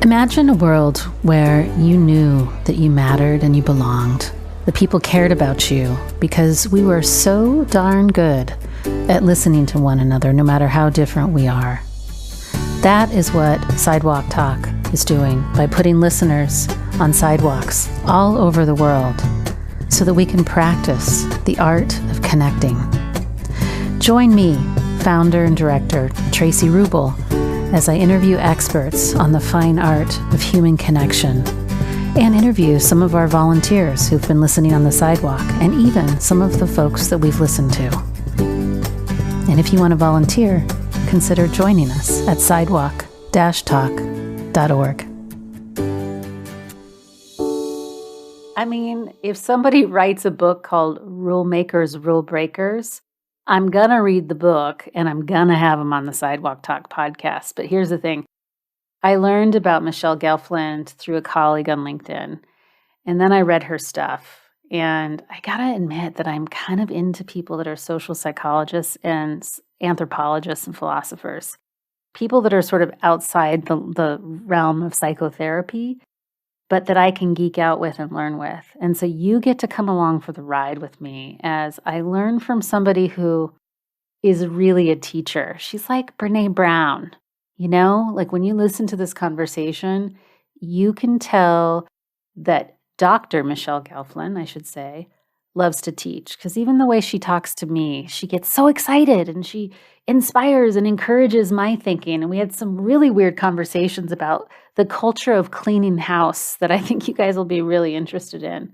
Imagine a world where you knew that you mattered and you belonged. The people cared about you because we were so darn good at listening to one another, no matter how different we are. That is what Sidewalk Talk is doing by putting listeners on sidewalks all over the world so that we can practice the art of connecting. Join me, founder and director Traci Rubel, as I interview experts on the fine art of human connection and interview some of our volunteers who've been listening on the sidewalk and even some of the folks that we've listened to. And if you want to volunteer, consider joining us at sidewalk-talk.org. I mean, if somebody writes a book called Rule Makers, Rule Breakers, I'm going to read the book and I'm going to have them on the Sidewalk Talk podcast. But here's the thing. I learned about Michele Gelfand through a colleague on LinkedIn, and then I read her stuff. And I got to admit that I'm kind of into people that are social psychologists and anthropologists and philosophers, people that are sort of outside the realm of psychotherapy, but that I can geek out with and learn with. And so you get to come along for the ride with me as I learn from somebody who is really a teacher. She's like Brene Brown, like when you listen to this conversation, you can tell that Dr. Michele Gelfand, I should say, loves to teach, because even the way she talks to me, she gets so excited and she inspires and encourages my thinking. And we had some really weird conversations about the culture of cleaning house that I think you guys will be really interested in.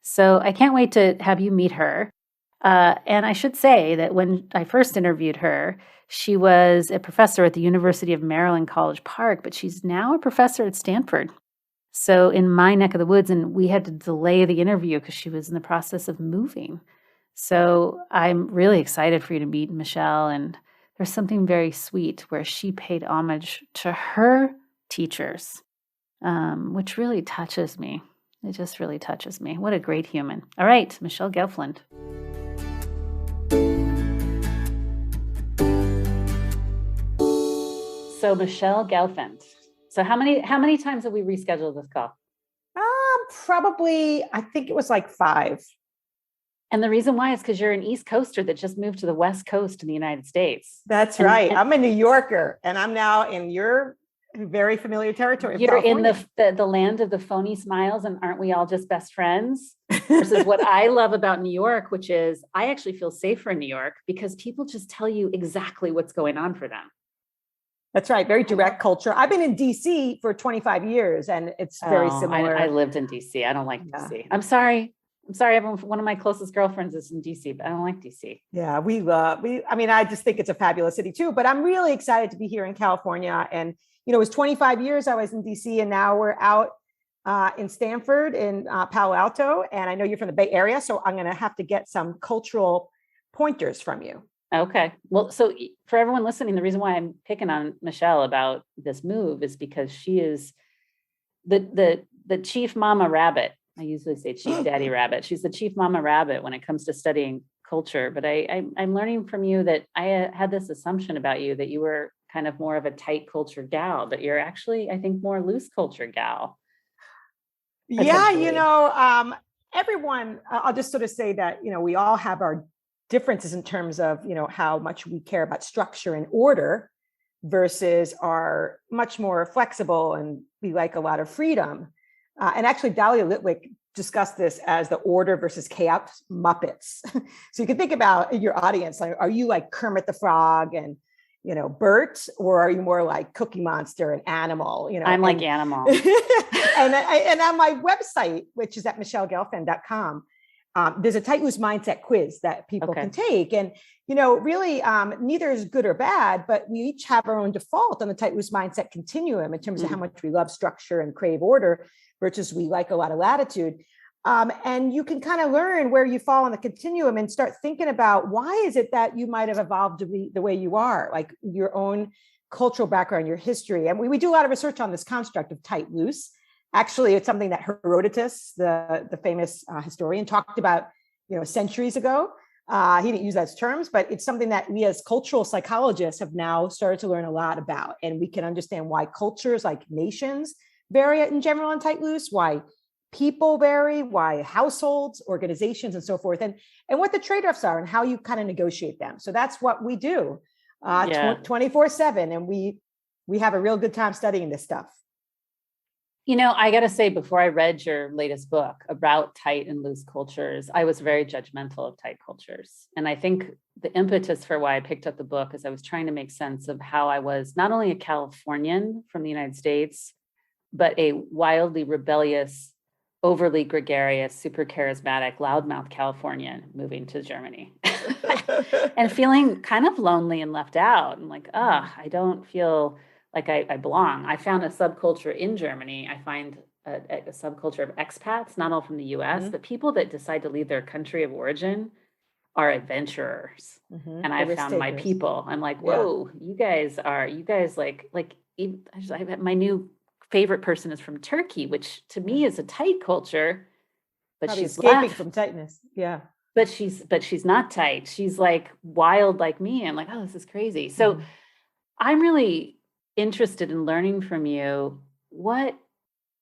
So I can't wait to have you meet her. And I should say that when I first interviewed her, she was a professor at the University of Maryland, College Park, but she's now a professor at Stanford. So in my neck of the woods, and we had to delay the interview because she was in the process of moving. So I'm really excited for you to meet Michele. And there's something very sweet where she paid homage to her teachers, which really touches me. It just really touches me. What a great human. All right, Michele Gelfand. So Michele Gelfand. So how many times have we rescheduled this call? Probably, I think it was like 5. And the reason why is because you're an East Coaster that just moved to the West Coast in the United States. That's right. I'm a New Yorker, and I'm now in your very familiar territory. You're in the land of the phony smiles, and aren't we all just best friends? Versus what I love about New York, which is I actually feel safer in New York because people just tell you exactly what's going on for them. That's right. Very direct culture. I've been in DC for 25 years and it's very similar. I lived in DC. I don't like DC. I'm sorry. Everyone, one of my closest girlfriends is in DC, but I don't like DC. Yeah, I just think it's a fabulous city too, but I'm really excited to be here in California. And, it was 25 years I was in DC, and now we're out in Stanford in Palo Alto. And I know you're from the Bay Area, so I'm going to have to get some cultural pointers from you. Okay. Well, so for everyone listening, the reason why I'm picking on Michele about this move is because she is the chief mama rabbit. I usually say chief daddy rabbit. She's the chief mama rabbit when it comes to studying culture. But I'm learning from you that I had this assumption about you that you were kind of more of a tight culture gal, but you're actually, I think, more loose culture gal. Yeah, everyone, I'll just sort of say that, we all have our differences in terms of, how much we care about structure and order versus are much more flexible and we like a lot of freedom. And actually, Dahlia Litwick discussed this as the order versus chaos Muppets. So you can think about your audience, like, are you like Kermit the Frog and, Bert, or are you more like Cookie Monster and Animal? I'm like Animal. and on my website, which is at michelegelfand.com, there's a tight loose mindset quiz that people can take. And, really neither is good or bad, but we each have our own default on the tight loose mindset continuum in terms of how much we love structure and crave order versus we like a lot of latitude. And you can kind of learn where you fall on the continuum and start thinking about why is it that you might have evolved to be the way you are, like your own cultural background, your history. And we do a lot of research on this construct of tight loose. Actually, it's something that Herodotus, the famous historian, talked about, centuries ago. He didn't use those terms, but it's something that we as cultural psychologists have now started to learn a lot about. And we can understand why cultures like nations vary in general and tight loose, why people vary, why households, organizations, and so forth, and what the trade-offs are and how you kind of negotiate them. So that's what we do 24/7. And we have a real good time studying this stuff. I got to say, before I read your latest book about tight and loose cultures, I was very judgmental of tight cultures. And I think the impetus for why I picked up the book is I was trying to make sense of how I was not only a Californian from the United States, but a wildly rebellious, overly gregarious, super charismatic, loudmouth Californian moving to Germany and feeling kind of lonely and left out. And like, I don't feel like I belong. I found a subculture in Germany. I find a subculture of expats, not all from the US, but people that decide to leave their country of origin are adventurers. And I found my people. I'm like, whoa, you guys like my new favorite person is from Turkey, which to me is a tight culture, but probably she's escaping from tightness. Yeah. But she's not tight. She's like wild like me. I'm like, oh, this is crazy. So I'm really interested in learning from you what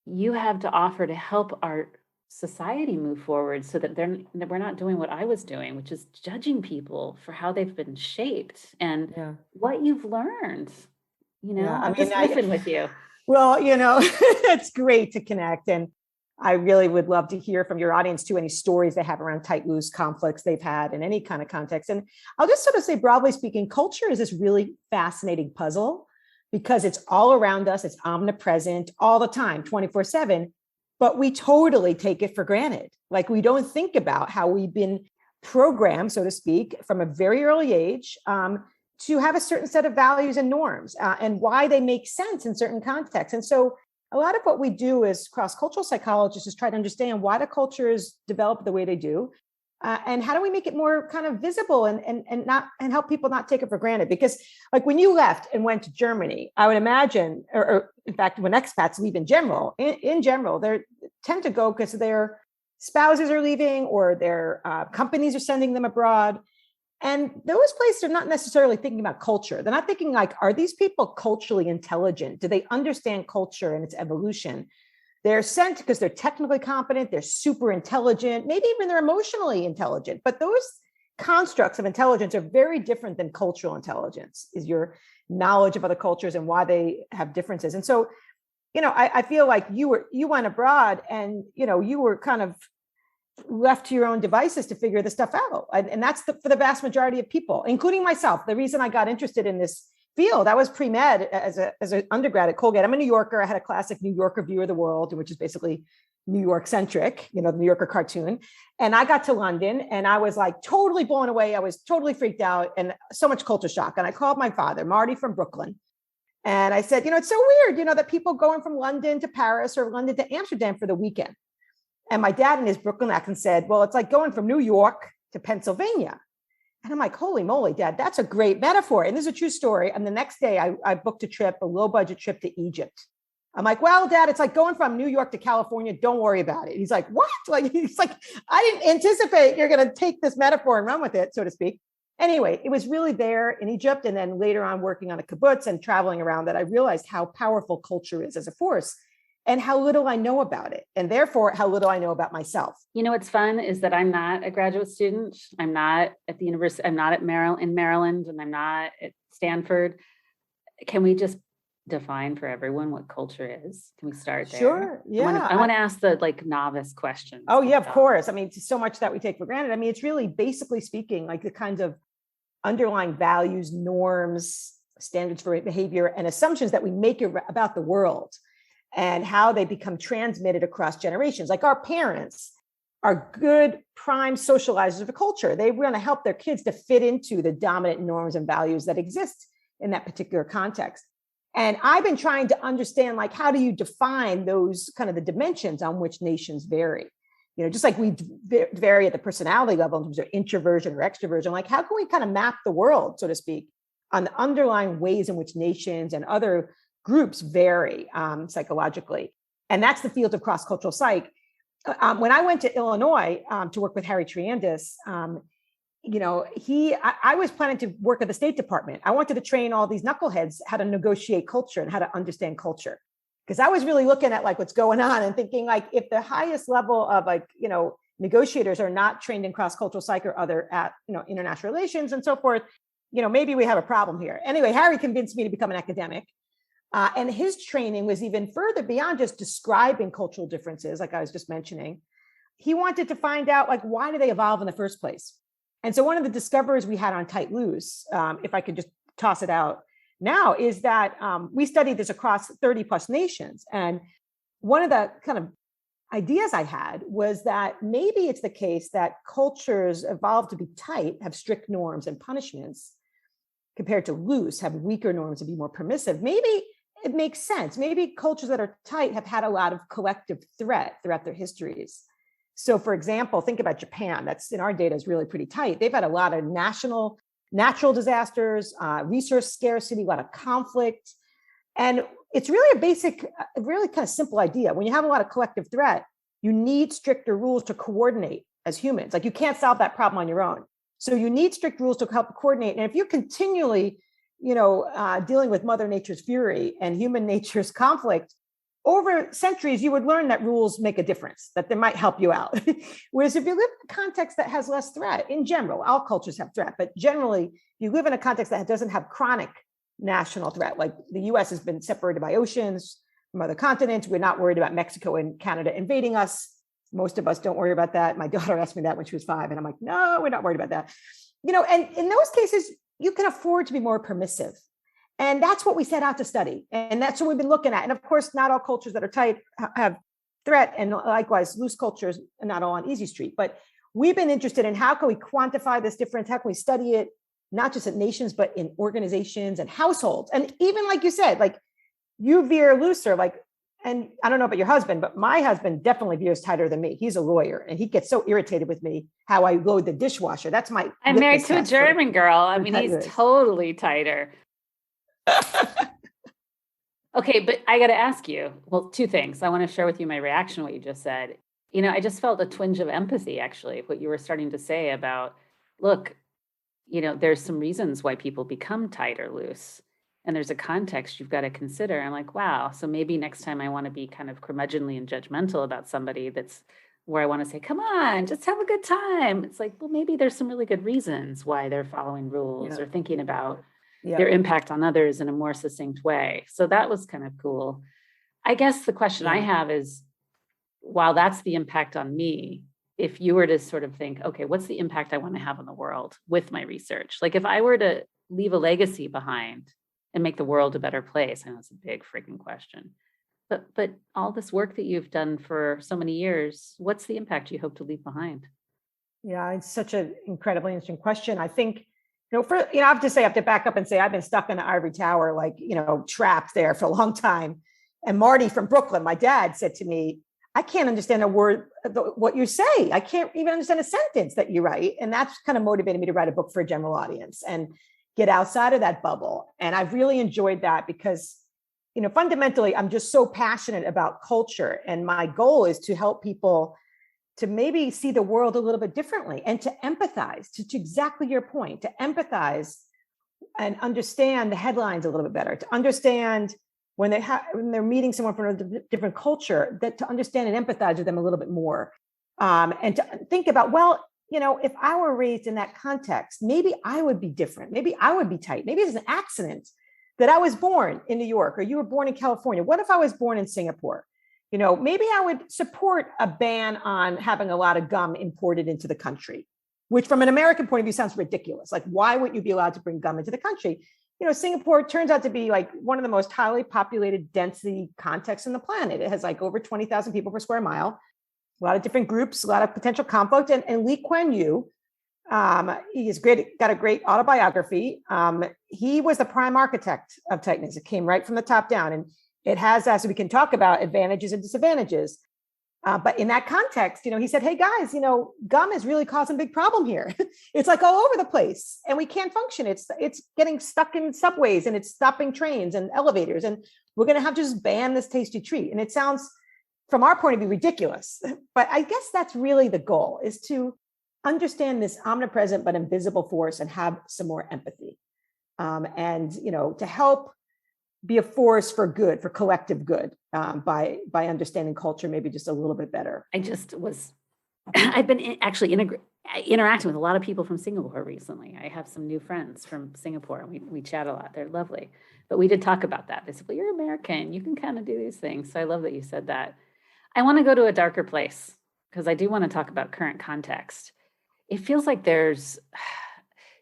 you have to offer to help our society move forward so that we're not doing what I was doing, which is judging people for how they've been shaped and what you've learned. I'm just riffing with you. Well, it's great to connect. And I really would love to hear from your audience too, any stories they have around tight, loose conflicts they've had in any kind of context. And I'll just sort of say, broadly speaking, culture is this really fascinating puzzle because it's all around us. It's omnipresent all the time, 24/7, but we totally take it for granted. Like we don't think about how we've been programmed, so to speak, from a very early age to have a certain set of values and norms and why they make sense in certain contexts. And so a lot of what we do as cross-cultural psychologists is try to understand why the cultures develop the way they do. And how do we make it more kind of visible and help people not take it for granted? Because like when you left and went to Germany, I would imagine, or in fact, when expats leave in general, they tend to go because their spouses are leaving or their companies are sending them abroad. And those places are not necessarily thinking about culture. They're not thinking like, are these people culturally intelligent? Do they understand culture and its evolution? They're sent because they're technically competent, they're super intelligent, maybe even they're emotionally intelligent. But those constructs of intelligence are very different than cultural intelligence, is your knowledge of other cultures and why they have differences. And so, I feel like you went abroad and, you were kind of left to your own devices to figure this stuff out. And that's for the vast majority of people, including myself. The reason I got interested in this field, I was pre-med as an undergrad at Colgate. I'm a New Yorker. I had a classic New Yorker view of the world, which is basically New York centric, the New Yorker cartoon. And I got to London and I was like totally blown away. I was totally freaked out and so much culture shock. And I called my father, Marty from Brooklyn. And I said, it's so weird, that people going from London to Paris or London to Amsterdam for the weekend. And my dad in his Brooklyn accent said, well, it's like going from New York to Pennsylvania. And I'm like, holy moly, Dad, that's a great metaphor. And this is a true story. And the next day I booked a low budget trip to Egypt. I'm like, well, Dad, it's like going from New York to California. Don't worry about it. He's like, what? He's like, I didn't anticipate you're going to take this metaphor and run with it, so to speak. Anyway, it was really there in Egypt. And then later on working on a kibbutz and traveling around that, I realized how powerful culture is as a force and how little I know about it. And therefore, how little I know about myself. What's fun is that I'm not a graduate student. I'm not at the university. I'm not in Maryland, and I'm not at Stanford. Can we just define for everyone what culture is? Can we start there? Sure. Yeah. I want to ask the novice questions. Oh yeah, of course. I mean, so much that we take for granted. I mean, it's really basically speaking like the kinds of underlying values, norms, standards for behavior, and assumptions that we make about the world and how they become transmitted across generations. Like our parents are good prime socializers of a culture. They want to help their kids to fit into the dominant norms and values that exist in that particular context. And I've been trying to understand, like, how do you define those kind of the dimensions on which nations vary? Just like we vary at the personality level in terms of introversion or extroversion, like how can we kind of map the world, so to speak, on the underlying ways in which nations and other groups vary psychologically. And that's the field of cross-cultural psych. When I went to Illinois to work with Harry Triandis, I was planning to work at the State Department. I wanted to train all these knuckleheads how to negotiate culture and how to understand culture. Because I was really looking at like what's going on and thinking like, if the highest level of like, negotiators are not trained in cross-cultural psych or other international relations and so forth, maybe we have a problem here. Anyway, Harry convinced me to become an academic. And his training was even further beyond just describing cultural differences, like I was just mentioning. He wanted to find out, like, why do they evolve in the first place? And so one of the discoveries we had on Tight Loose, if I could just toss it out now, is that we studied this across 30 plus nations. And one of the kind of ideas I had was that maybe it's the case that cultures evolved to be tight, have strict norms and punishments, compared to loose, have weaker norms and be more permissive. Maybe it makes sense. Maybe cultures that are tight have had a lot of collective threat throughout their histories. So for example, think about Japan. That's in our data is really pretty tight. They've had a lot of natural disasters, resource scarcity, a lot of conflict. And it's really a really kind of simple idea. When you have a lot of collective threat, you need stricter rules to coordinate as humans. Like you can't solve that problem on your own. So you need strict rules to help coordinate. And if you're continually, dealing with Mother Nature's fury and human nature's conflict, over centuries, you would learn that rules make a difference, that they might help you out. Whereas if you live in a context that has less threat, in general, all cultures have threat, but generally, you live in a context that doesn't have chronic national threat, like the US has been separated by oceans from other continents. We're not worried about Mexico and Canada invading us. Most of us don't worry about that. My daughter asked me that when she was 5, and I'm like, no, we're not worried about that. And in those cases, you can afford to be more permissive. And that's what we set out to study. And that's what we've been looking at. And of course, not all cultures that are tight have threat. And likewise, loose cultures are not all on easy street. But we've been interested in how can we quantify this difference? How can we study it, not just at nations, but in organizations and households? And even like you said, like you veer looser, like, and I don't know about your husband, but my husband definitely veers tighter than me. He's a lawyer and he gets so irritated with me how I load the dishwasher. That's my I'm married to a German girl. I mean, he's totally tighter. Okay, but I got to ask you, well, 2 things. I want to share with you my reaction to what you just said. I just felt a twinge of empathy, actually, what you were starting to say about, look, there's some reasons why people become tight or loose. And there's a context you've got to consider. I'm like, wow. So maybe next time I want to be kind of curmudgeonly and judgmental about somebody, that's where I want to say, come on, just have a good time. It's like, well, maybe there's some really good reasons why they're following rules or thinking about their impact on others in a more succinct way. So that was kind of cool. I guess the question I have is, while that's the impact on me, if you were to sort of think, okay, what's the impact I want to have on the world with my research? Like if I were to leave a legacy behind and make the world a better place, I know it's a big freaking question, but all this work that you've done for so many years, what's the impact you hope to leave behind? Yeah, it's such an incredibly interesting question. I think, I have to say, I have to back up and say, I've been stuck in the ivory tower, like, trapped there for a long time. And Marty from Brooklyn, my dad, said to me, I can't understand a word, what you say. I can't even understand a sentence that you write. And that's kind of motivated me to write a book for a general audience and get outside of that bubble. And I've really enjoyed that because, fundamentally, I'm just so passionate about culture. And my goal is to help people to maybe see the world a little bit differently and to empathize, to exactly your point, to empathize and understand the headlines a little bit better, to understand when they're meeting someone from a different culture, that to understand and empathize with them a little bit more. And to think about, well, if I were raised in that context, maybe I would be different. Maybe I would be tight. Maybe it's an accident that I was born in New York or you were born in California. What if I was born in Singapore? Maybe I would support a ban on having a lot of gum imported into the country, which from an American point of view sounds ridiculous. Like, why wouldn't you be allowed to bring gum into the country? Singapore turns out to be like one of the most highly populated density contexts on the planet. It has like over 20,000 people per square mile, a lot of different groups, a lot of potential conflict. And Lee Kuan Yew, he's great, got a great autobiography. He was the prime architect of tightness. It came right from the top down. And it has, as we can talk about, advantages and disadvantages. But in that context, he said, hey, guys, gum is really causing a big problem here. It's like all over the place and we can't function. It's getting stuck in subways and it's stopping trains and elevators. And we're going to have to just ban this tasty treat. And it sounds, from our point of view, ridiculous. But I guess that's really the goal, is to understand this omnipresent but invisible force and have some more empathy. And, to help be a force for good, for collective good, by understanding culture maybe just a little bit better. I've been actually interacting with a lot of people from Singapore recently. I have some new friends from Singapore, and we chat a lot. They're lovely. But we did talk about that. They said, well, you're American. You can kind of do these things. So I love that you said that. I want to go to a darker place because I do want to talk about current context. It feels like there's,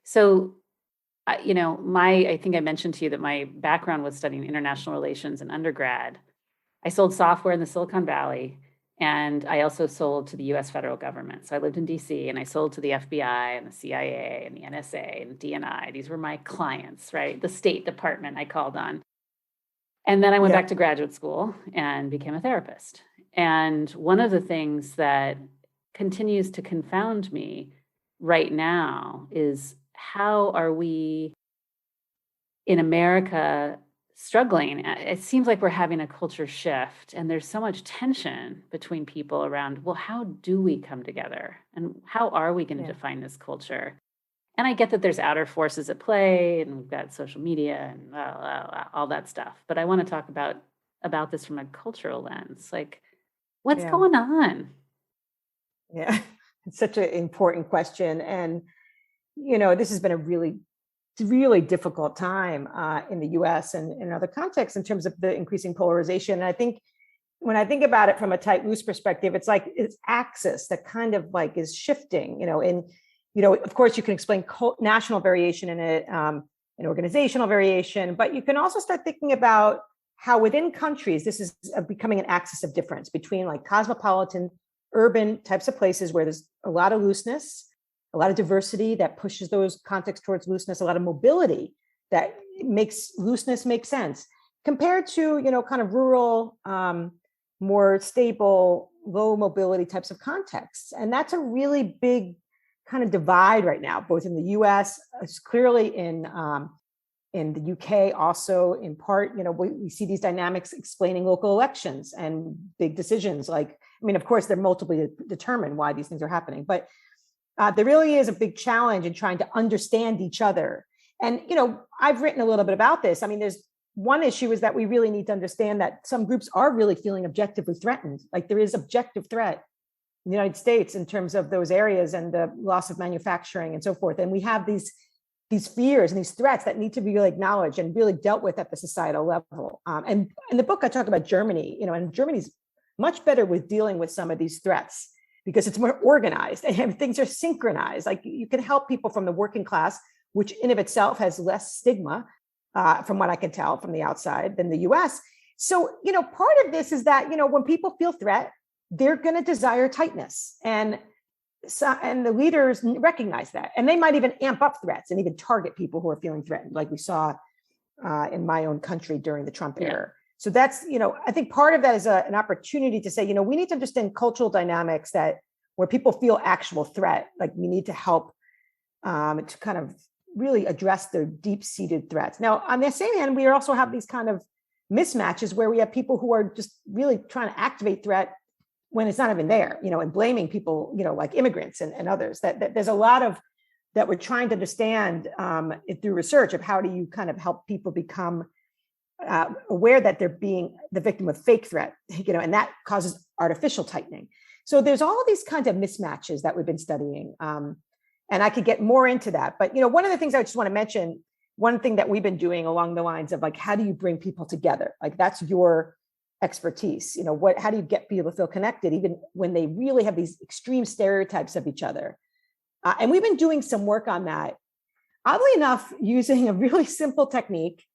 so, I think I mentioned to you that my background was studying international relations in undergrad. I sold software in the Silicon Valley, and I also sold to the US federal government. So I lived in DC, and I sold to the FBI and the CIA and the NSA and DNI. These were my clients, right? The State Department I called on. And then I went back to graduate school and became a therapist. And one of the things that continues to confound me right now is, how are we in America struggling? It seems like we're having a culture shift, and there's so much tension between people around, well, how do we come together? And how are we going to define this culture? And I get that there's outer forces at play, and we've got social media and all that stuff. But I want to talk about this from a cultural lens. Like, what's going on? Yeah, it's such an important question. And, this has been a really, really difficult time in the US and in other contexts in terms of the increasing polarization. And I think when I think about it from a tight, loose perspective, it's like it's axis that kind of like is shifting, of course, you can explain national variation in it, and organizational variation, but you can also start thinking about how within countries, this is becoming an axis of difference between like cosmopolitan, urban types of places where there's a lot of looseness, a lot of diversity that pushes those contexts towards looseness, a lot of mobility that makes looseness make sense, compared to, kind of rural, more stable, low mobility types of contexts. And that's a really big kind of divide right now, both in the US, it's clearly in the UK, also in part, we see these dynamics explaining local elections and big decisions. Of course, they're multiply determined why these things are happening, but there really is a big challenge in trying to understand each other. And, I've written a little bit about this. There's one issue is that we really need to understand that some groups are really feeling objectively threatened. Like there is objective threat in the United States in terms of those areas and the loss of manufacturing and so forth. And we have these fears and these threats that need to be really acknowledged and really dealt with at the societal level. And in the book, I talk about Germany, and Germany's much better with dealing with some of these threats because it's more organized and things are synchronized. Like you can help people from the working class, which in of itself has less stigma, from what I can tell from the outside, than the US. So, part of this is that, when people feel threat, they're going to desire tightness. And the leaders recognize that. And they might even amp up threats and even target people who are feeling threatened, like we saw in my own country during the Trump era. So that's, I think part of that is an opportunity to say, we need to understand cultural dynamics that where people feel actual threat, like we need to help to kind of really address the deep-seated threats. Now, on the same hand, we also have these kind of mismatches where we have people who are just really trying to activate threat when it's not even there, and blaming people, like immigrants and others. That there's a lot of that we're trying to understand through research of how do you kind of help people become aware that they're being the victim of fake threat, and that causes artificial tightening. So there's all these kinds of mismatches that we've been studying. And I could get more into that. But, one of the things I just want to mention, one thing that we've been doing along the lines of like, how do you bring people together? Like that's your expertise. How do you get people to feel connected, even when they really have these extreme stereotypes of each other? And we've been doing some work on that, oddly enough, using a really simple technique,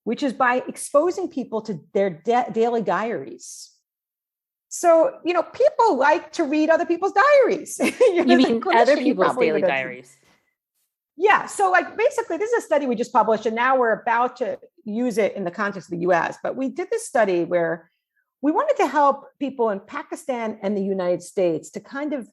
which is by exposing people to their daily diaries. So, people like to read other people's diaries. You mean other people's daily diaries? Yeah. So basically, this is a study we just published, and now we're about to use it in the context of the US. But we did this study where we wanted to help people in Pakistan and the United States to kind of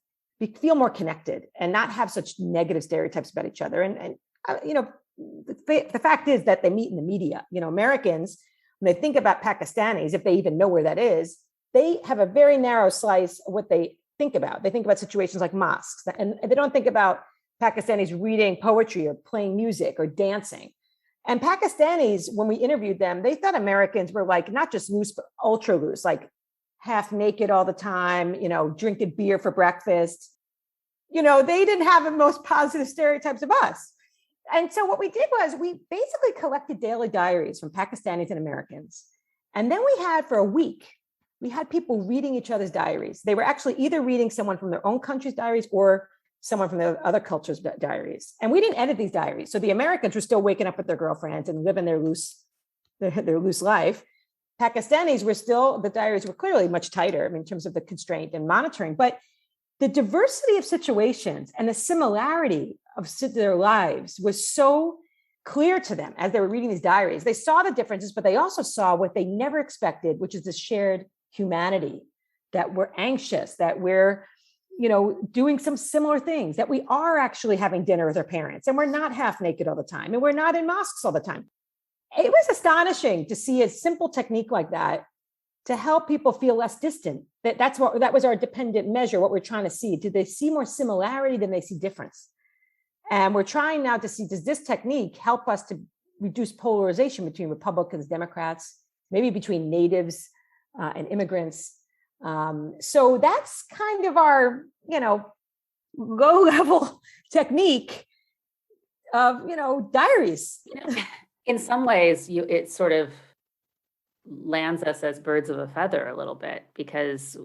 feel more connected and not have such negative stereotypes about each other. And the fact is that they meet in the media. Americans, when they think about Pakistanis, if they even know where that is, they have a very narrow slice of what they think about. They think about situations like mosques, and they don't think about Pakistanis reading poetry or playing music or dancing. And Pakistanis, when we interviewed them, they thought Americans were like not just loose, but ultra loose, like half naked all the time, drinking beer for breakfast. They didn't have the most positive stereotypes of us. And so what we did was we basically collected daily diaries from Pakistanis and Americans. And then we had for a week, we had people reading each other's diaries. They were actually either reading someone from their own country's diaries or someone from the other culture's diaries. And we didn't edit these diaries. So the Americans were still waking up with their girlfriends and living their loose life. Pakistanis were still, the diaries were clearly much tighter in terms of the constraint and monitoring, but the diversity of situations and the similarity of their lives was so clear to them as they were reading these diaries. They saw the differences, but they also saw what they never expected, which is this shared humanity, that we're anxious, that we're doing some similar things, that we are actually having dinner with our parents and we're not half naked all the time and we're not in mosques all the time. It was astonishing to see a simple technique like that to help people feel less distant. That was our dependent measure, what we're trying to see. Did they see more similarity than they see difference? And we're trying now to see, does this technique help us to reduce polarization between Republicans, Democrats, maybe between natives and immigrants? So that's kind of our, low-level technique of, diaries. In some ways, it sort of lands us as birds of a feather a little bit, because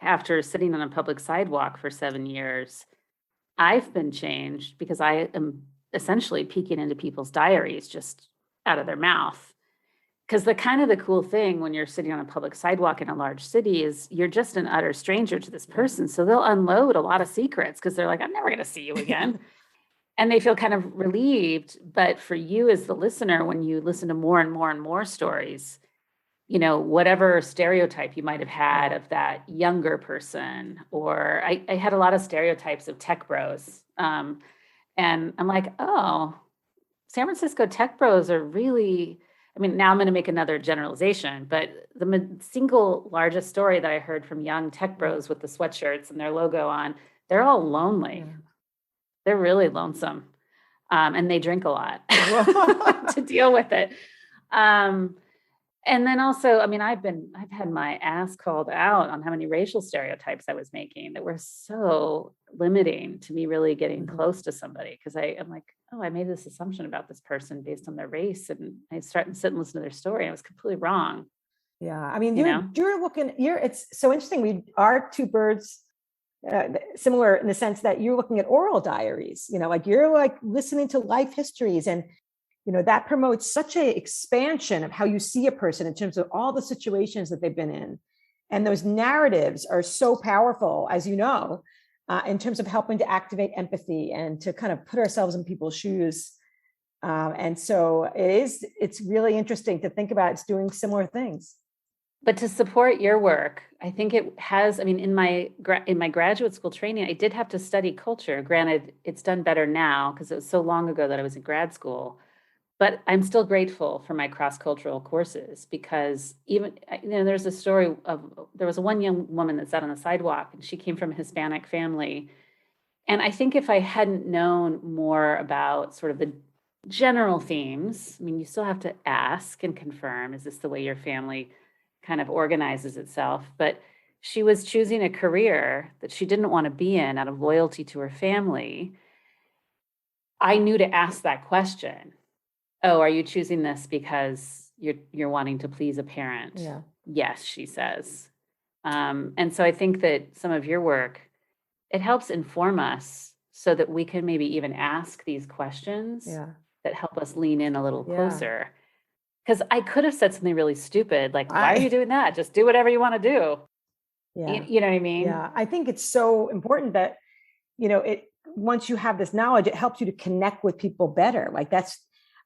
after sitting on a public sidewalk for 7 years, I've been changed because I am essentially peeking into people's diaries just out of their mouth. Because the cool thing when you're sitting on a public sidewalk in a large city is you're just an utter stranger to this person. So they'll unload a lot of secrets because they're like, I'm never going to see you again. And they feel kind of relieved. But for you as the listener, when you listen to more and more and more stories, whatever stereotype you might have had of that younger person, or I had a lot of stereotypes of tech bros. And I'm like, oh, San Francisco tech bros are really, now I'm going to make another generalization, but the single largest story that I heard from young tech bros with the sweatshirts and their logo on, they're all lonely. Yeah. They're really lonesome. And they drink a lot to deal with it. And then also, I've had my ass called out on how many racial stereotypes I was making that were so limiting to me really getting close to somebody. Because I'm like, oh, I made this assumption about this person based on their race. And I start and sit and listen to their story. And I was completely wrong. Yeah. It's so interesting. We are two birds similar in the sense that you're looking at oral diaries, you're like listening to life histories, and that promotes such a expansion of how you see a person in terms of all the situations that they've been in. And those narratives are so powerful, as in terms of helping to activate empathy and to kind of put ourselves in people's shoes. And so it's really interesting to think about. It's doing similar things. But to support your work, I think it has, in my graduate school training, I did have to study culture. Granted, it's done better now because it was so long ago that I was in grad school. But I'm still grateful for my cross-cultural courses, because even, there's a story there was one young woman that sat on the sidewalk and she came from a Hispanic family. And I think if I hadn't known more about sort of the general themes, you still have to ask and confirm, is this the way your family kind of organizes itself? But she was choosing a career that she didn't want to be in out of loyalty to her family. I knew to ask that question. Oh, are you choosing this because you're wanting to please a parent? Yeah. Yes, she says. And so I think that some of your work, it helps inform us so that we can maybe even ask these questions that help us lean in a little closer. Because I could have said something really stupid, like, why are you doing that? Just do whatever you want to do. Yeah. You know what I mean? Yeah. I think it's so important that, once you have this knowledge, it helps you to connect with people better. Like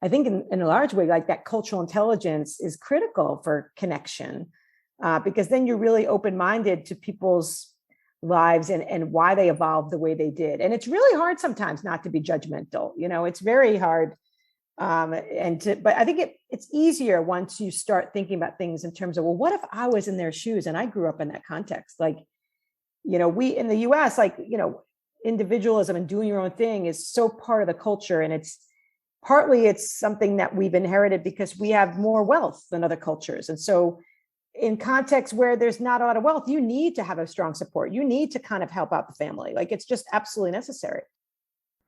I think in a large way, like that cultural intelligence is critical for connection, because then you're really open-minded to people's lives and why they evolved the way they did. And it's really hard sometimes not to be judgmental. It's very hard. But I think it's easier once you start thinking about things in terms of, well, what if I was in their shoes and I grew up in that context? Like, we in the US, individualism and doing your own thing is so part of the culture. And partly it's something that we've inherited because we have more wealth than other cultures. And so in contexts where there's not a lot of wealth, you need to have a strong support. You need to kind of help out the family. Like, it's just absolutely necessary.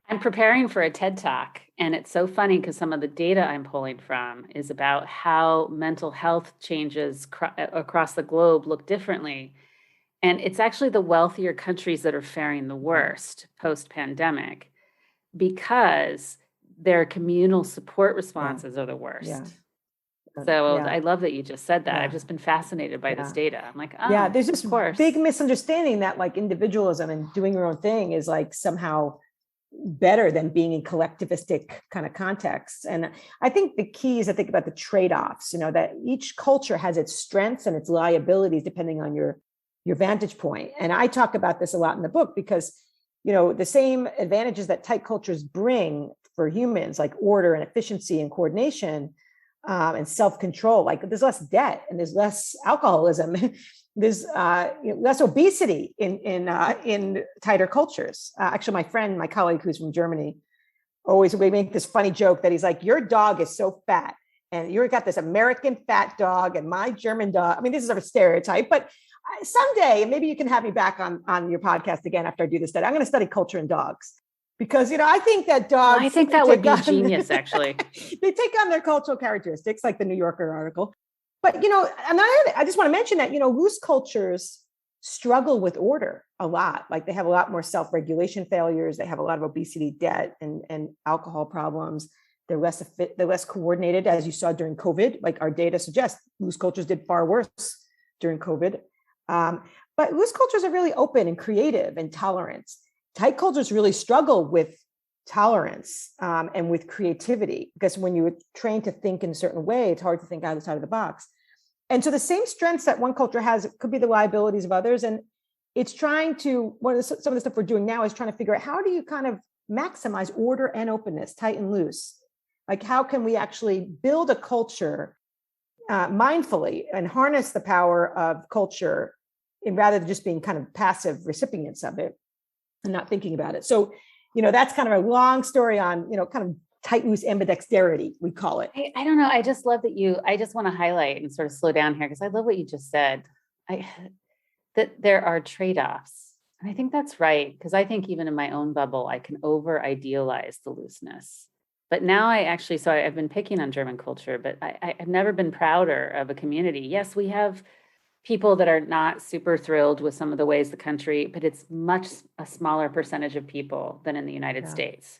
I'm preparing for a TED Talk, and it's so funny because some of the data I'm pulling from is about how mental health changes across the globe look differently. And it's actually the wealthier countries that are faring the worst post-pandemic because their communal support responses are the worst. Yeah. So I love that you just said that. I've just been fascinated by this data. I'm like, oh, there's this big misunderstanding that like individualism and doing your own thing is like somehow better than being in collectivistic kind of contexts. And I think the key is to think about the trade-offs, that each culture has its strengths and its liabilities depending on your vantage point. And I talk about this a lot in the book because, the same advantages that tight cultures bring for humans, like order and efficiency and coordination, and self-control, like there's less debt and there's less alcoholism. There's less obesity in tighter cultures. Actually, my colleague who's from Germany, we make this funny joke that he's like, your dog is so fat and you've got this American fat dog and my German dog. I mean, this is a stereotype, but someday maybe you can have me back on your podcast again after I do this study. I'm going to study culture in dogs because, I think that dogs. I think that would be genius, actually. They take on their cultural characteristics, like the New Yorker article. But, I just want to mention that, loose cultures struggle with order a lot. Like they have a lot more self-regulation failures. They have a lot of obesity, debt, and alcohol problems. They're less coordinated, as you saw during COVID. Like our data suggests, loose cultures did far worse during COVID. But loose cultures are really open and creative and tolerant. Tight cultures really struggle with tolerance and with creativity, because when you're trained to think in a certain way, it's hard to think outside of the box. And so the same strengths that one culture has could be the liabilities of others. And it's trying to, some of the stuff we're doing now is trying to figure out how do you kind of maximize order and openness, tight and loose? Like how can we actually build a culture mindfully and harness the power of culture rather than just being kind of passive recipients of it and not thinking about it. So, that's kind of a long story on, kind of tight, loose ambidexterity, we call it. I don't know. I just love that I just want to highlight and sort of slow down here because I love what you just said. That there are trade-offs. And I think that's right. Because I think even in my own bubble, I can over-idealize the looseness. But now I've been picking on German culture, but I've never been prouder of a community. Yes, we have people that are not super thrilled with some of the ways the country, but it's much a smaller percentage of people than in the United States.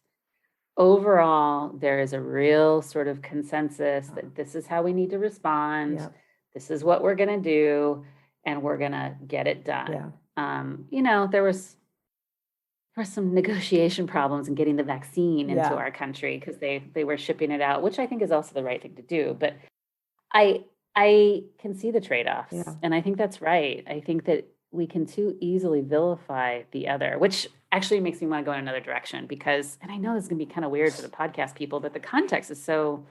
Overall, there is a real sort of consensus that this is how we need to respond. Yep. This is what we're going to do, and we're going to get it done. Yeah. There was some negotiation problems in getting the vaccine into our country because they were shipping it out, which I think is also the right thing to do. But I can see the trade-offs, and I think that's right. I think that we can too easily vilify the other, which actually makes me want to go in another direction because, and I know this is going to be kind of weird for the podcast people, but the context is so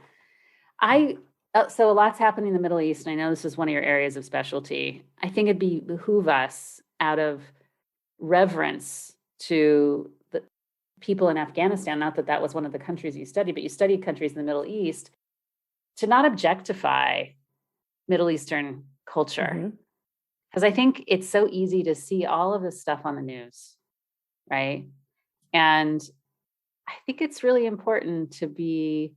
a lot's happening in the Middle East, and I know this is one of your areas of specialty. I think it'd behoove us out of reverence to the people in Afghanistan, not that was one of the countries you studied, but you studied countries in the Middle East, to not objectify Middle Eastern culture. Because I think it's so easy to see all of this stuff on the news, right? And I think it's really important to be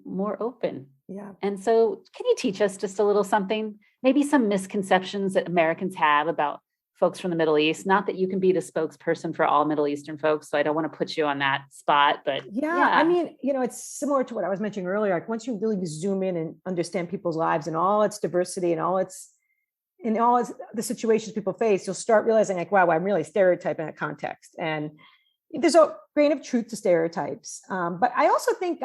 more open. Yeah. And so can you teach us just a little something, maybe some misconceptions that Americans have about folks from the Middle East? Not that you can be the spokesperson for all Middle Eastern folks, so I don't want to put you on that spot, but I mean, it's similar to what I was mentioning earlier. Like once you really zoom in and understand people's lives and all its diversity and all the situations people face, you'll start realizing like, wow, I'm really stereotyping that context. And there's a grain of truth to stereotypes. But I also think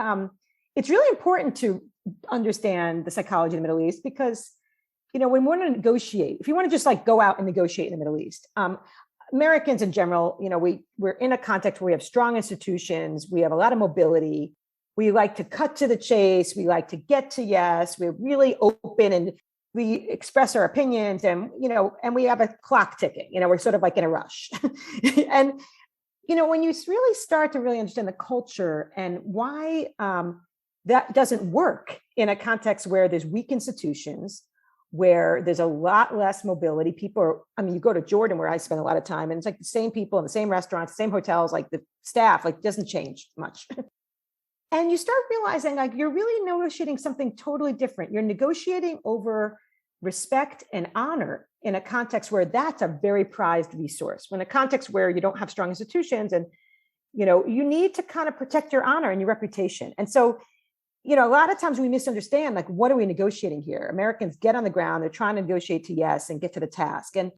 it's really important to understand the psychology of the Middle East because, when we want to negotiate, if you want to just like go out and negotiate in the Middle East, Americans in general, we're in a context where we have strong institutions, we have a lot of mobility, we like to cut to the chase, we like to get to yes, we're really open and we express our opinions and we have a clock ticking, we're sort of like in a rush. And, when you really start to really understand the culture and why that doesn't work in a context where there's weak institutions, where there's a lot less mobility. You go to Jordan, where I spend a lot of time, and it's like the same people in the same restaurants, the same hotels, like the staff, like doesn't change much. And you start realizing like you're really negotiating something totally different. You're negotiating over respect and honor in a context where that's a very prized resource. When a context where you don't have strong institutions and, you need to kind of protect your honor and your reputation. And so, a lot of times we misunderstand, like, what are we negotiating here? Americans get on the ground, they're trying to negotiate to yes and get to the task. And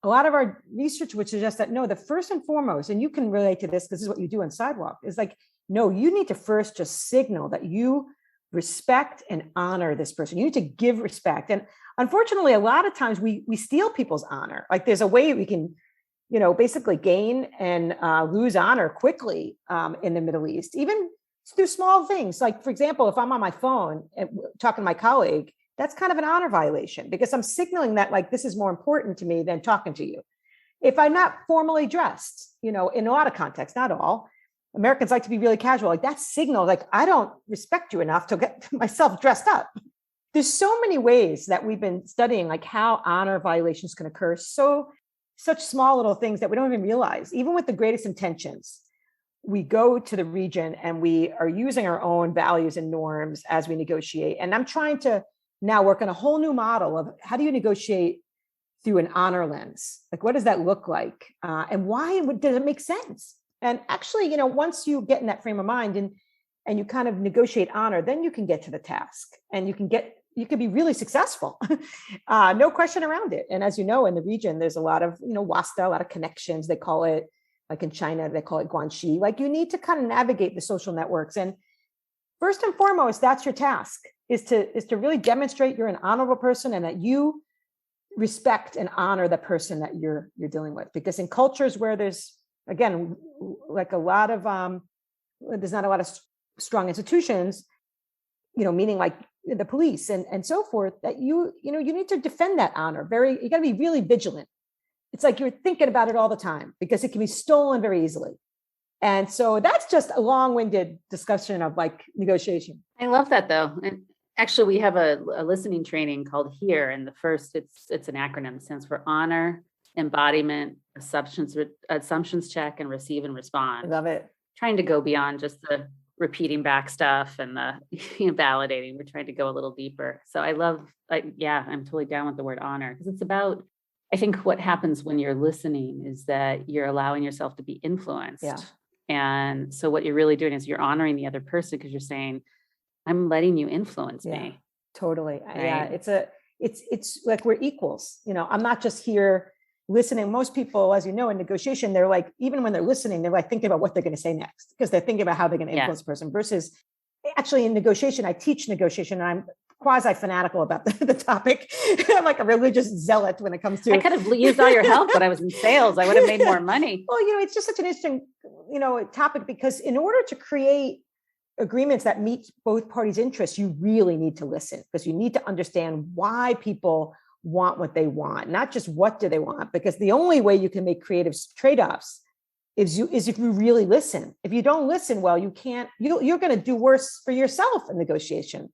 a lot of our research would suggest that, no, the first and foremost, and you can relate to this because this is what you do on Sidewalk, is like, no, you need to first just signal that you respect and honor this person. You need to give respect. And unfortunately, a lot of times we steal people's honor. Like there's a way we can, basically gain and lose honor quickly in the Middle East, even through small things. Like, for example, if I'm on my phone and talking to my colleague, that's kind of an honor violation because I'm signaling that like this is more important to me than talking to you. If I'm not formally dressed, in a lot of contexts, not all, Americans like to be really casual. Like that signal, like I don't respect you enough to get myself dressed up. There's so many ways that we've been studying like how honor violations can occur. Such small little things that we don't even realize, even with the greatest intentions. We go to the region and we are using our own values and norms as we negotiate. And I'm trying to now work on a whole new model of how do you negotiate through an honor lens? Like, what does that look like? And why does it make sense? And actually, once you get in that frame of mind and you kind of negotiate honor, then you can get to the task and you can be really successful. No question around it. And as you know, in the region, there's a lot of, wasta, a lot of connections. They call it, like in China, they call it guanxi. Like you need to kind of navigate the social networks. And first and foremost, that's your task, is to really demonstrate you're an honorable person and that you respect and honor the person that you're dealing with. Because in cultures where there's, again, like a lot of, there's not a lot of strong institutions, meaning like the police and so forth, that you need to defend that honor. You got to be really vigilant. It's like you're thinking about it all the time because it can be stolen very easily. And so that's just a long-winded discussion of like negotiation. I love that though. And actually we have a listening training called HERE. And the first, it's an acronym, it stands for honor, embodiment, assumptions check, and receive and respond. I love it. Trying to go beyond just the repeating back stuff and the validating. We're trying to go a little deeper. So I'm totally down with the word honor because it's about, I think what happens when you're listening is that you're allowing yourself to be influenced. Yeah. And so what you're really doing is you're honoring the other person because you're saying, I'm letting you influence me. Totally. Right? Yeah. It's like we're equals. I'm not just here listening. Most people, as you know, in negotiation, they're like, even when they're listening, they're like thinking about what they're going to say next because they're thinking about how they're going to influence the person versus actually in negotiation, I teach negotiation and I'm quasi fanatical about the topic. I'm like a religious zealot when it comes to. I could have used all your help when I was in sales. I would have made more money. Well, it's just such an interesting, topic because in order to create agreements that meet both parties' interests, you really need to listen because you need to understand why people want what they want, not just what do they want. Because the only way you can make creative trade-offs is if you really listen. If you don't listen well, you're going to do worse for yourself in negotiation.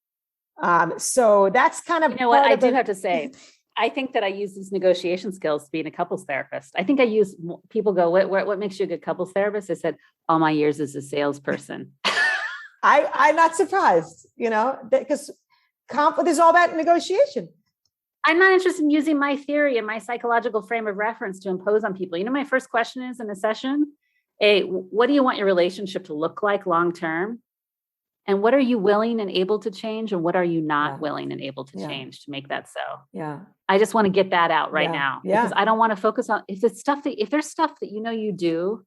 So that's kind of what I do have to say. I think that I use these negotiation skills being a couples therapist. I think people go, what makes you a good couples therapist? I said, all my years as a salesperson. I'm not surprised, because conflict is all about negotiation. I'm not interested in using my theory and my psychological frame of reference to impose on people. My first question is in a session, what do you want your relationship to look like long-term? And what are you willing and able to change? And what are you not willing and able to change to make that so? Yeah. I just want to get that out right now because I don't want to focus on if there's stuff that you do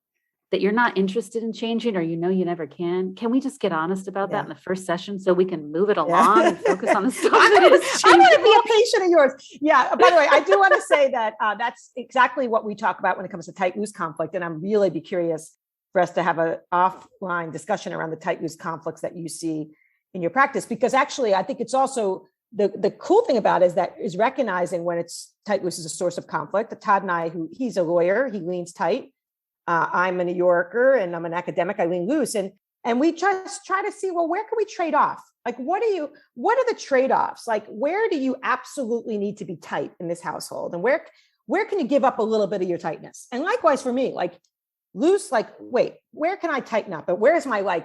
that you're not interested in changing or you never can we just get honest about that in the first session so we can move it along and focus on the stuff that is I'm going to be a patient of yours. Yeah. By the way, I do want to say that that's exactly what we talk about when it comes to tight loose conflict. And I'm really be curious for us to have an offline discussion around the tight loose conflicts that you see in your practice, because actually I think it's also the cool thing about it is recognizing when it's tight loose is a source of conflict. Todd and I, he's a lawyer, he leans tight. I'm a New Yorker and I'm an academic. I lean loose. And we just try to see, well, where can we trade off? Like, what are the trade-offs? Like, where do you absolutely need to be tight in this household? And where can you give up a little bit of your tightness? And likewise for me, like loose, like, wait, where can I tighten up? But where's my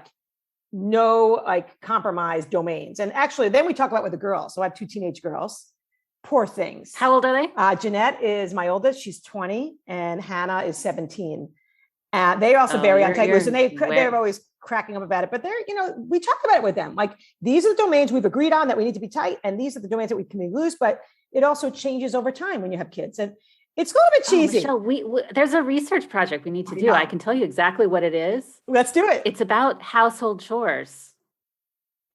no compromise domains? And actually, then we talk about with the girls. So I have 2 teenage girls. Poor things. How old are they? Jeanette is my oldest. She's 20, and Hannah is 17. And they also vary on tight loose, and they're always cracking up about it. But we talk about it with them. Like, these are the domains we've agreed on that we need to be tight, and these are the domains that we can be loose. But it also changes over time when you have kids, and it's a little bit cheesy. Michele, there's a research project we need to do. I can tell you exactly what it is. Let's do it. It's about household chores.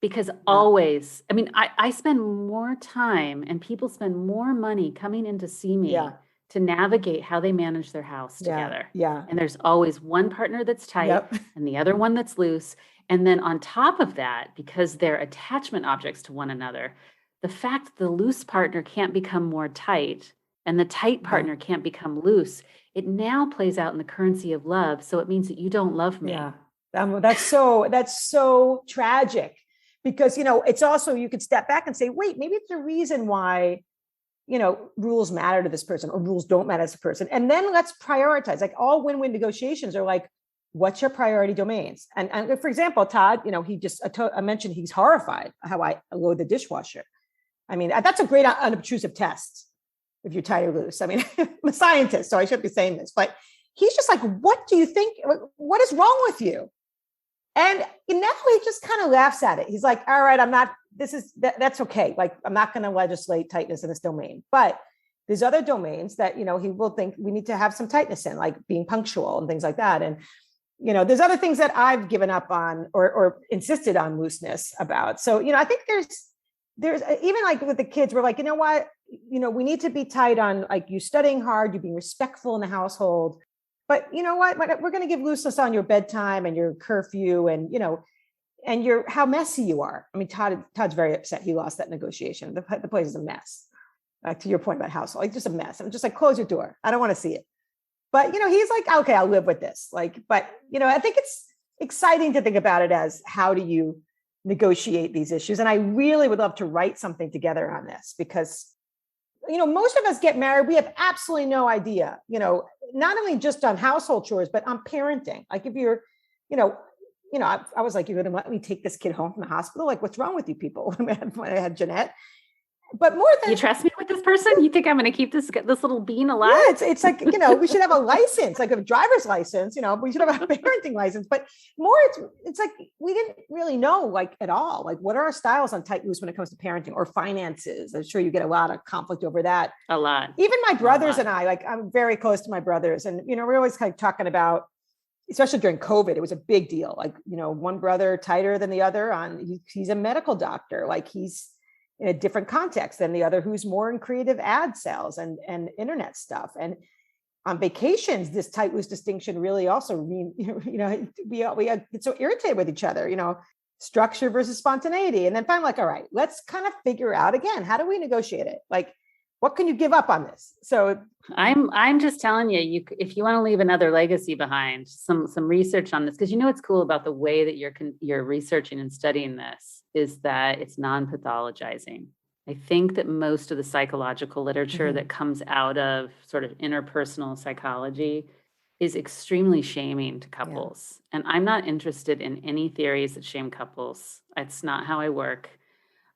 Because always, I mean, I spend more time and people spend more money coming in to see me to navigate how they manage their house together. Yeah. And there's always one partner that's tight and the other one that's loose. And then on top of that, because they're attachment objects to one another, the fact the loose partner can't become more tight and the tight partner can't become loose, it now plays out in the currency of love. So it means that you don't love me. Yeah. That's so tragic. Because, it's also, you could step back and say, wait, maybe it's a reason why, rules matter to this person or rules don't matter to this person. And then let's prioritize. Like, all win-win negotiations are like, what's your priority domains? And for example, Todd, I mentioned he's horrified how I load the dishwasher. I mean, that's a great unobtrusive test if you're tight or loose. I mean, I'm a scientist, so I shouldn't be saying this, but he's just like, what do you think? What is wrong with you? And now he just kind of laughs at it. He's like, all right, that's okay. Like, I'm not going to legislate tightness in this domain, but there's other domains that, he will think we need to have some tightness in, like being punctual and things like that. And, there's other things that I've given up on or insisted on looseness about. So, I think there's even like with the kids, we're like, you know what, we need to be tight on like you studying hard, you being respectful in the household. But you know what? We're going to give looseness on your bedtime and your curfew and, and how messy you are. I mean, Todd's very upset. He lost that negotiation. The place is a mess. To your point about household, like just a mess. I'm just like, close your door. I don't want to see it. But, he's like, okay, I'll live with this. Like, but, I think it's exciting to think about it as how do you negotiate these issues? And I really would love to write something together on this because most of us get married. We have absolutely no idea, not only just on household chores, but on parenting. Like if you're, I was like, you're going to let me take this kid home from the hospital? Like, what's wrong with you people? When I had Jeanette. But more than you trust me with this person, you think I'm going to keep this little bean alive? Yeah, it's like, we should have a license, like a driver's license, we should have a parenting license, but more it's like, we didn't really know like at all, like what are our styles on tight loose when it comes to parenting or finances? I'm sure you get a lot of conflict over that. A lot. Even my brothers and I, like I'm very close to my brothers and, we're always kind of talking about, especially during COVID, it was a big deal. Like, one brother tighter than the other he's a medical doctor. Like he's in a different context than the other who's more in creative ad sales and internet stuff. And on vacations, this tight loose distinction really also we get so irritated with each other, structure versus spontaneity. And then finally, like, all right, let's kind of figure out again, how do we negotiate it? Like, what can you give up on this? So I'm just telling you, if you want to leave another legacy behind, some research on this, because what's cool about the way that you're researching and studying this is that it's non-pathologizing. I think that most of the psychological literature that comes out of sort of interpersonal psychology is extremely shaming to couples. Yeah. And I'm not interested in any theories that shame couples. It's not how I work.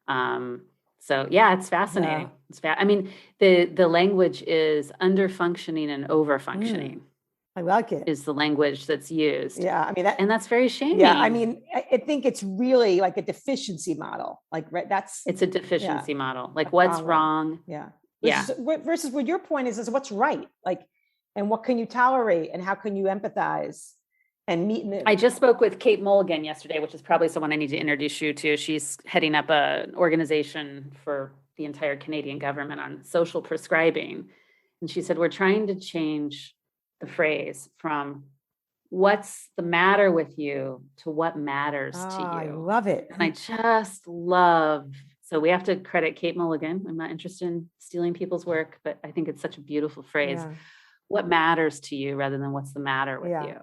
So yeah, it's fascinating. Yeah. I mean, the language is under-functioning and over-functioning. I like it. Is the language that's used. Yeah, I mean and that's very shaming. Yeah, I mean, I think it's really like a deficiency model. Like, right? It's a deficiency model. Like, what's wrong? Yeah. Versus what your point is what's right. Like, and what can you tolerate, and how can you empathize and meet? I just spoke with Kate Mulligan yesterday, which is probably someone I need to introduce you to. She's heading up an organization for the entire Canadian government on social prescribing, and she said we're trying to change the phrase from what's the matter with you to what matters to you. I love it. And I just love, so we have to credit Kate Mulligan. I'm not interested in stealing people's work, but I think it's such a beautiful phrase. Yeah. what matters to you rather than what's the matter with you.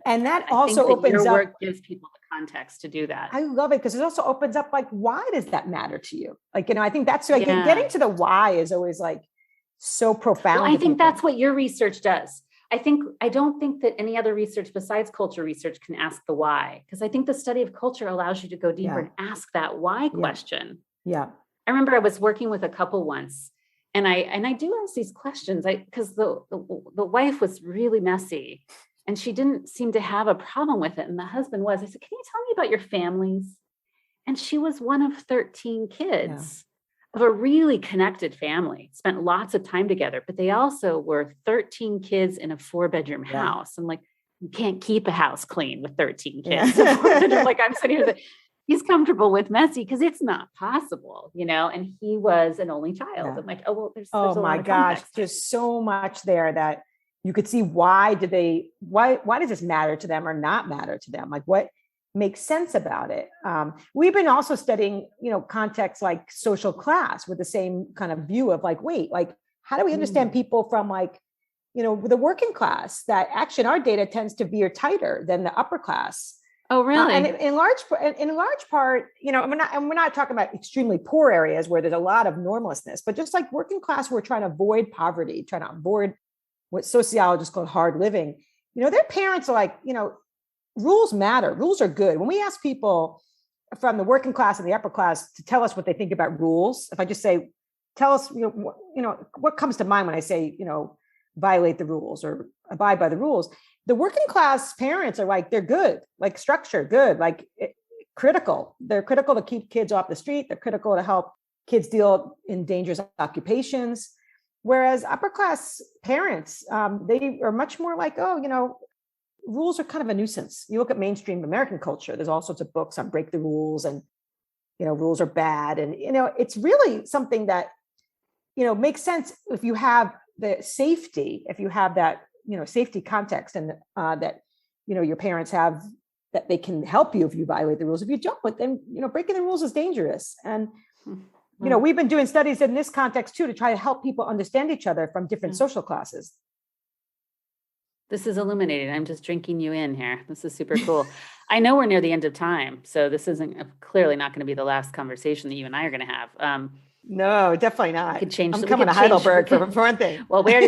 And that also opens your up. Work gives people the context to do that. I love it because it also opens up like, why does that matter to you? Like, I think that's like getting to the why is always like so profound. Well, I think that's what your research does. I don't think that any other research besides culture research can ask the why, because I think the study of culture allows you to go deeper and ask that why question. Yeah. I remember I was working with a couple once, and I do ask these questions because the wife was really messy and she didn't seem to have a problem with it. And the husband was. I said, can you tell me about your families? And she was one of 13 kids of a really connected family, spent lots of time together, but they also were 13 kids in a 4-bedroom house. I'm like, you can't keep a house clean with 13 kids. Like, I'm sitting here, he's comfortable with messy because it's not possible, and he was an only child. I'm like, oh, well, there's a lot of context. There's so much there that you could see why does this matter to them or not matter to them? Like, what makes sense about it? We've been also studying, contexts like social class with the same kind of view of like, wait, like, how do we understand people from like, the working class that actually in our data tends to veer tighter than the upper class. Oh, really? And in large part, and we're not talking about extremely poor areas where there's a lot of normlessness, but just like working class, we're trying to avoid poverty, trying to avoid what sociologists call hard living. Their parents are like, rules matter. Rules are good. When we ask people from the working class and the upper class to tell us what they think about rules, if I just say, tell us, what comes to mind when I say, violate the rules or abide by the rules, the working class parents are like, they're good, like structure, good, like critical. They're critical to keep kids off the street. They're critical to help kids deal in dangerous occupations. Whereas upper class parents, they are much more like, rules are kind of a nuisance. You look at mainstream American culture, there's all sorts of books on break the rules and, rules are bad. And, it's really something that, makes sense if you have the safety, if you have that, safety context and that, your parents have, that they can help you if you violate the rules. If you don't, but then, breaking the rules is dangerous. And, we've been doing studies in this context too, to try to help people understand each other from different social classes. This is illuminating. I'm just drinking you in here. This is super cool. I know we're near the end of time, so this isn't clearly not going to be the last conversation that you and I are going to have. No, definitely not. I'm coming to Heidelberg for one thing. Well, we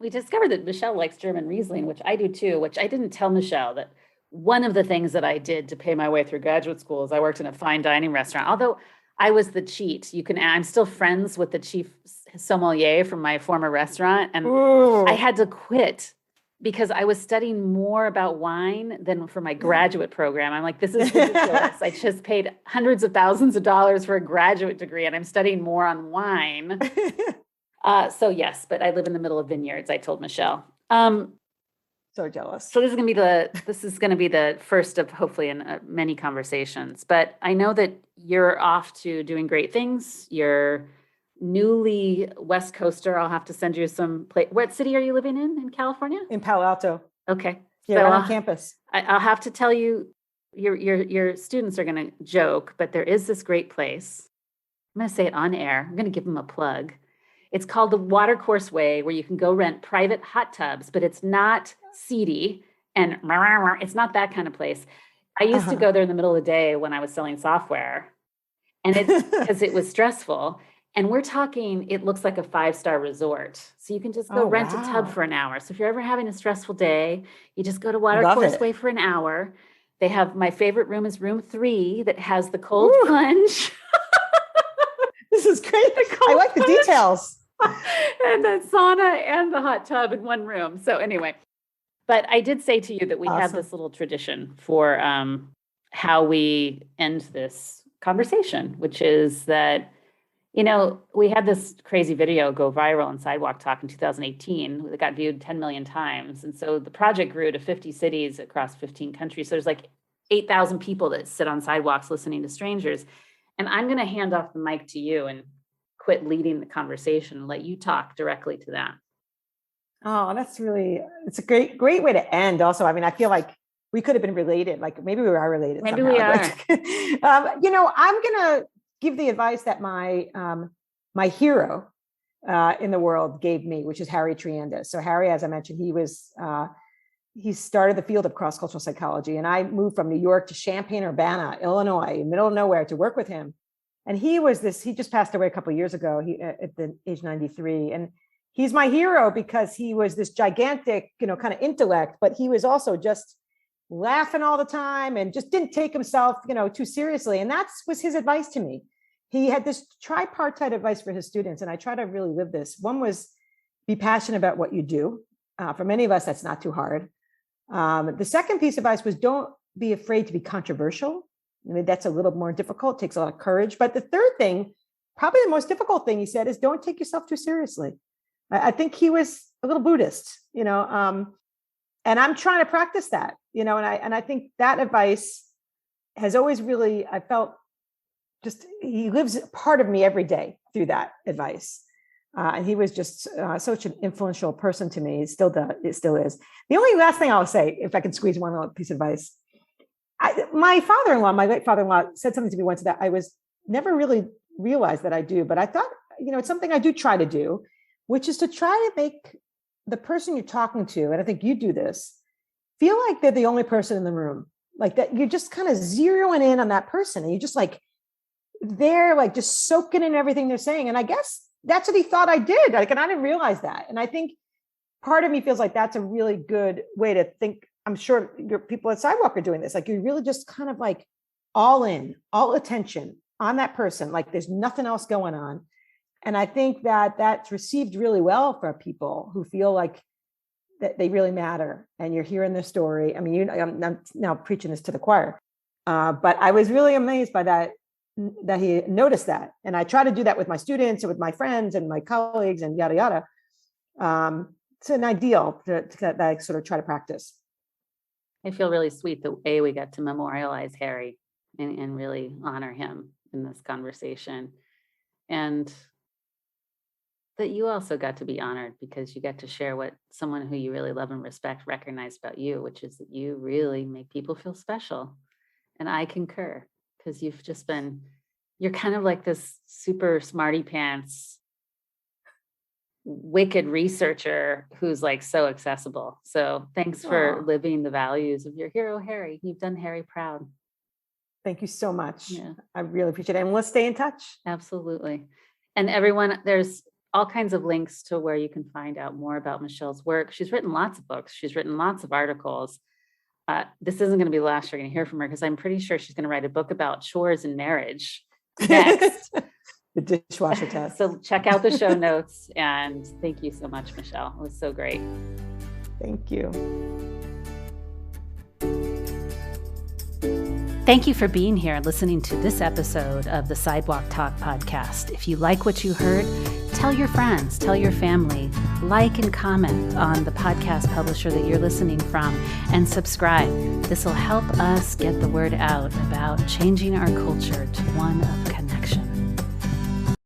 discovered that Michele likes German Riesling, which I do too, which I didn't tell Michele that one of the things that I did to pay my way through graduate school is I worked in a fine dining restaurant. Although I was the cheat. I'm still friends with the chief sommelier from my former restaurant. And I had to quit because I was studying more about wine than for my graduate program. I'm like, this is ridiculous. I just paid hundreds of thousands of dollars for a graduate degree and I'm studying more on wine. So yes, but I live in the middle of vineyards, I told Michele. So jealous. So this is going to be the first of hopefully in many conversations, but I know that you're off to doing great things. You're newly West Coaster. I'll have to send you some What city are you living in California? In Palo Alto. Okay. Yeah, so right on campus. I'll have to tell you, your students are going to joke, but there is this great place. I'm going to say it on air. I'm going to give them a plug. It's called the Watercourse Way, where you can go rent private hot tubs, but it's not seedy and it's not that kind of place. I used to go there in the middle of the day when I was selling software, and it's because it was stressful. And we're talking, it looks like a 5-star resort. So you can just go rent a tub for an hour. So if you're ever having a stressful day, you just go to Watercourse Way for an hour. They have, my favorite room is room 3 that has the cold plunge. This is great. I like the details. And the sauna and the hot tub in one room. So anyway, but I did say to you that we have this little tradition for how we end this conversation, which is that, we had this crazy video go viral on Sidewalk Talk in 2018 that got viewed 10 million times. And so the project grew to 50 cities across 15 countries. So there's like 8,000 people that sit on sidewalks listening to strangers. And I'm going to hand off the mic to you and quit leading the conversation and let you talk directly to that. Oh, it's a great way to end. Also, I mean, I feel like we could have been related. Like maybe we are related. Maybe somehow. We are. I'm going to give the advice that my hero, in the world gave me, which is Harry Trianda. So Harry, as I mentioned, he started the field of cross-cultural psychology, and I moved from New York to Champaign-Urbana, Illinois, middle of nowhere, to work with him. And he just passed away a couple of years ago, at the age 93. And he's my hero because he was this gigantic, kind of intellect, but he was also just laughing all the time and just didn't take himself, too seriously. And that was his advice to me. He had this tripartite advice for his students, and I try to really live this. One was be passionate about what you do. For many of us, that's not too hard. The second piece of advice was don't be afraid to be controversial. I mean, that's a little more difficult, takes a lot of courage. But the third thing, probably the most difficult thing he said, is don't take yourself too seriously. I think he was a little Buddhist, and I'm trying to practice that, and I think that advice has always really, I felt he lives part of me every day through that advice. And he was just such an influential person to me. It still is. The only last thing I'll say, if I can squeeze one little piece of advice, my late father-in-law said something to me once that I was never really realized that I do, but I thought, it's something I do try to do, which is to try to make the person you're talking to, and I think you do this, feel like they're the only person in the room, like that you're just kind of zeroing in on that person, and you're just like, they're like just soaking in everything they're saying. And I guess that's what he thought I did. And I didn't realize that. And I think part of me feels like that's a really good way to think. I'm sure your people at Sidewalk are doing this. Like, you're really just kind of like all in, all attention on that person. Like there's nothing else going on. And I think that that's received really well for people who feel like that they really matter. And you're hearing their story. I mean, I'm now preaching this to the choir. But I was really amazed by that he noticed that. And I try to do that with my students and with my friends and my colleagues and yada, yada. It's an ideal that I sort of try to practice. I feel really sweet that we got to memorialize Harry and really honor him in this conversation. And that you also got to be honored because you get to share what someone who you really love and respect recognized about you, which is that you really make people feel special. And I concur, because you're kind of like this super smarty pants, wicked researcher who's like so accessible. So thanks for living the values of your hero, Harry. You've done Harry proud. Thank you so much. Yeah. I really appreciate it. And let's stay in touch. Absolutely. And everyone, there's all kinds of links to where you can find out more about Michele's work. She's written lots of books. She's written lots of articles. This isn't going to be the last you're going to hear from her, because I'm pretty sure she's going to write a book about chores and marriage next. The dishwasher test. So check out the show notes, and thank you so much, Michele. It was so great. Thank you. Thank you for being here and listening to this episode of the Sidewalk Talk podcast. If you like what you heard, tell your friends, tell your family, like and comment on the podcast publisher that you're listening from, and subscribe. This will help us get the word out about changing our culture to one of connection.